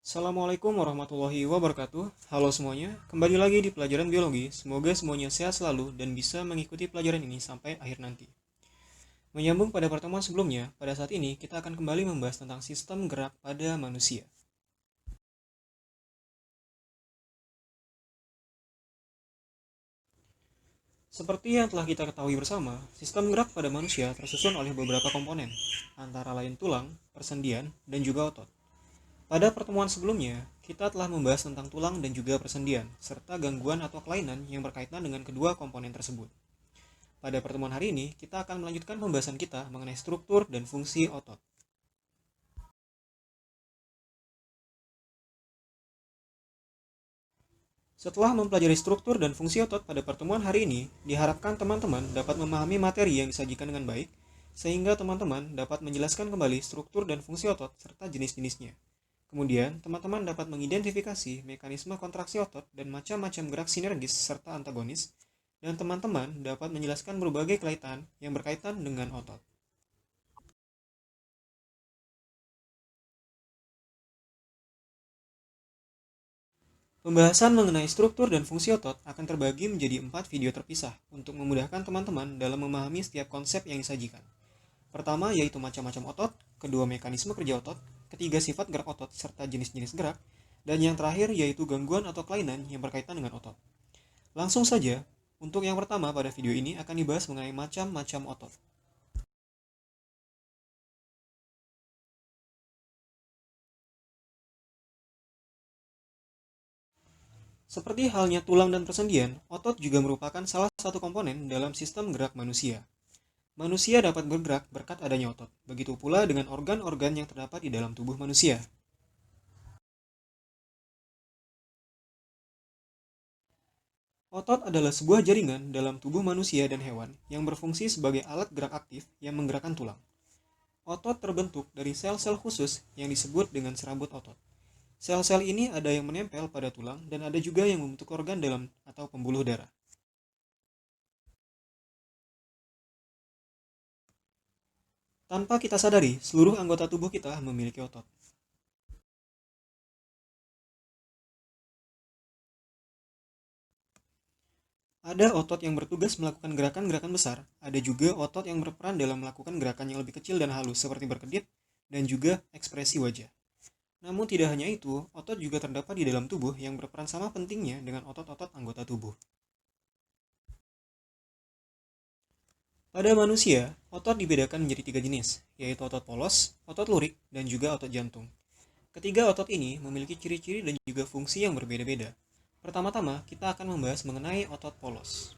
Assalamualaikum warahmatullahi wabarakatuh. Halo semuanya, kembali lagi di pelajaran biologi. Semoga semuanya sehat selalu dan bisa mengikuti pelajaran ini sampai akhir nanti. Menyambung pada pertemuan sebelumnya, pada saat ini kita akan kembali membahas tentang sistem gerak pada manusia. Seperti yang telah kita ketahui bersama, sistem gerak pada manusia tersusun oleh beberapa komponen, antara lain tulang, persendian, dan juga otot. Pada pertemuan sebelumnya, kita telah membahas tentang tulang dan juga persendian, serta gangguan atau kelainan yang berkaitan dengan kedua komponen tersebut. Pada pertemuan hari ini, kita akan melanjutkan pembahasan kita mengenai struktur dan fungsi otot. Setelah mempelajari struktur dan fungsi otot pada pertemuan hari ini, diharapkan teman-teman dapat memahami materi yang disajikan dengan baik, sehingga teman-teman dapat menjelaskan kembali struktur dan fungsi otot serta jenis-jenisnya. Kemudian, teman-teman dapat mengidentifikasi mekanisme kontraksi otot dan macam-macam gerak sinergis serta antagonis, dan teman-teman dapat menjelaskan berbagai kelainan yang berkaitan dengan otot. Pembahasan mengenai struktur dan fungsi otot akan terbagi menjadi 4 video terpisah untuk memudahkan teman-teman dalam memahami setiap konsep yang disajikan. Pertama yaitu macam-macam otot, kedua mekanisme kerja otot, ketiga sifat gerak otot serta jenis-jenis gerak, dan yang terakhir yaitu gangguan atau kelainan yang berkaitan dengan otot. Langsung saja, untuk yang pertama pada video ini akan dibahas mengenai macam-macam otot. Seperti halnya tulang dan persendian, otot juga merupakan salah satu komponen dalam sistem gerak manusia. Manusia dapat bergerak berkat adanya otot. Begitu pula dengan organ-organ yang terdapat di dalam tubuh manusia. Otot adalah sebuah jaringan dalam tubuh manusia dan hewan yang berfungsi sebagai alat gerak aktif yang menggerakkan tulang. Otot terbentuk dari sel-sel khusus yang disebut dengan serabut otot. Sel-sel ini ada yang menempel pada tulang dan ada juga yang membentuk organ dalam atau pembuluh darah. Tanpa kita sadari, seluruh anggota tubuh kita memiliki otot. Ada otot yang bertugas melakukan gerakan-gerakan besar, ada juga otot yang berperan dalam melakukan gerakan yang lebih kecil dan halus seperti berkedip dan juga ekspresi wajah. Namun tidak hanya itu, otot juga terdapat di dalam tubuh yang berperan sama pentingnya dengan otot-otot anggota tubuh. Pada manusia, otot dibedakan menjadi tiga jenis, yaitu otot polos, otot lurik, dan juga otot jantung. Ketiga otot ini memiliki ciri-ciri dan juga fungsi yang berbeda-beda. Pertama-tama, kita akan membahas mengenai otot polos.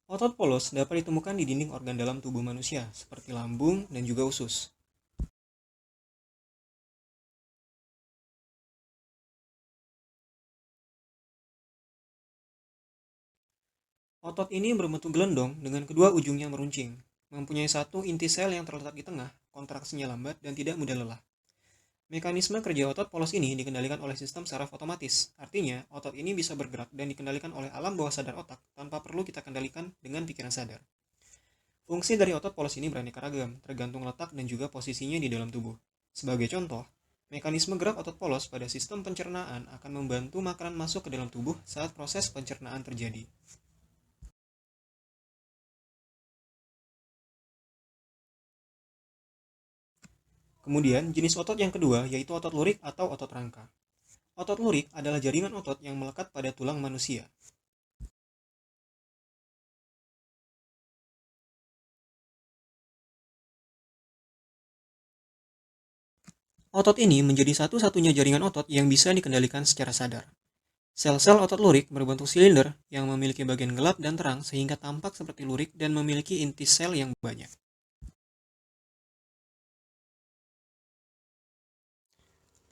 Otot polos dapat ditemukan di dinding organ dalam tubuh manusia, seperti lambung dan juga usus. Otot ini berbentuk gelendong dengan kedua ujungnya meruncing, mempunyai satu inti sel yang terletak di tengah, kontraksinya lambat dan tidak mudah lelah. Mekanisme kerja otot polos ini dikendalikan oleh sistem saraf otomatis. Artinya, otot ini bisa bergerak dan dikendalikan oleh alam bawah sadar otak tanpa perlu kita kendalikan dengan pikiran sadar. Fungsi dari otot polos ini beraneka ragam, tergantung letak dan juga posisinya di dalam tubuh. Sebagai contoh, mekanisme gerak otot polos pada sistem pencernaan akan membantu makanan masuk ke dalam tubuh saat proses pencernaan terjadi. Kemudian, jenis otot yang kedua yaitu otot lurik atau otot rangka. Otot lurik adalah jaringan otot yang melekat pada tulang manusia. Otot ini menjadi satu-satunya jaringan otot yang bisa dikendalikan secara sadar. Sel-sel otot lurik berbentuk silinder yang memiliki bagian gelap dan terang sehingga tampak seperti lurik dan memiliki inti sel yang banyak.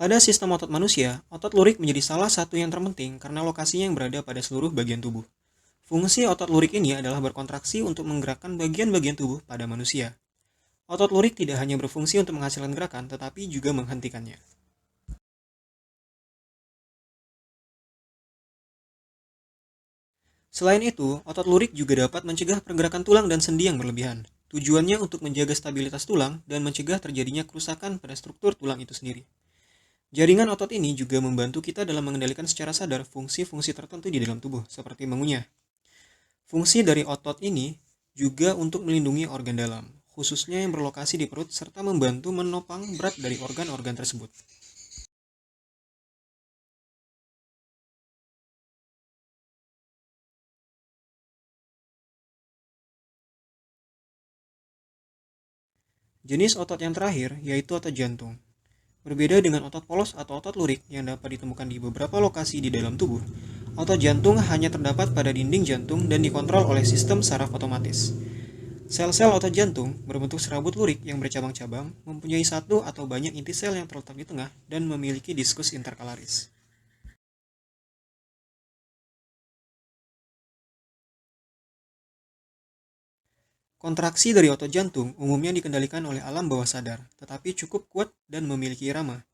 Pada sistem otot manusia, otot lurik menjadi salah satu yang terpenting karena lokasinya yang berada pada seluruh bagian tubuh. Fungsi otot lurik ini adalah berkontraksi untuk menggerakkan bagian-bagian tubuh pada manusia. Otot lurik tidak hanya berfungsi untuk menghasilkan gerakan, tetapi juga menghentikannya. Selain itu, otot lurik juga dapat mencegah pergerakan tulang dan sendi yang berlebihan. Tujuannya untuk menjaga stabilitas tulang dan mencegah terjadinya kerusakan pada struktur tulang itu sendiri. Jaringan otot ini juga membantu kita dalam mengendalikan secara sadar fungsi-fungsi tertentu di dalam tubuh, seperti mengunyah. Fungsi dari otot ini juga untuk melindungi organ dalam, khususnya yang berlokasi di perut serta membantu menopang berat dari organ-organ tersebut. Jenis otot yang terakhir yaitu otot jantung. Berbeda dengan otot polos atau otot lurik yang dapat ditemukan di beberapa lokasi di dalam tubuh, otot jantung hanya terdapat pada dinding jantung dan dikontrol oleh sistem saraf otomatis. Sel-sel otot jantung berbentuk serabut lurik yang bercabang-cabang, mempunyai satu atau banyak inti sel yang terletak di tengah dan memiliki diskus interkalaris. Kontraksi dari otot jantung umumnya dikendalikan oleh alam bawah sadar, tetapi cukup kuat dan memiliki irama.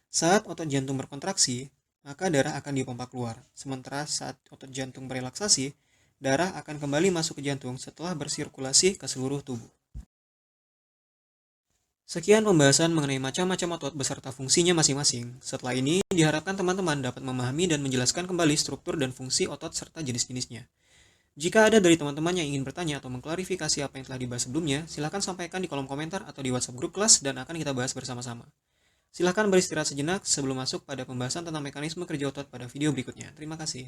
Saat otot jantung berkontraksi, maka darah akan dipompa keluar. Sementara saat otot jantung berelaksasi, darah akan kembali masuk ke jantung setelah bersirkulasi ke seluruh tubuh. Sekian pembahasan mengenai macam-macam otot beserta fungsinya masing-masing. Setelah ini, diharapkan teman-teman dapat memahami dan menjelaskan kembali struktur dan fungsi otot serta jenis-jenisnya. Jika ada dari teman-teman yang ingin bertanya atau mengklarifikasi apa yang telah dibahas sebelumnya, silakan sampaikan di kolom komentar atau di WhatsApp grup kelas dan akan kita bahas bersama-sama. Silakan beristirahat sejenak sebelum masuk pada pembahasan tentang mekanisme kerja otot pada video berikutnya. Terima kasih.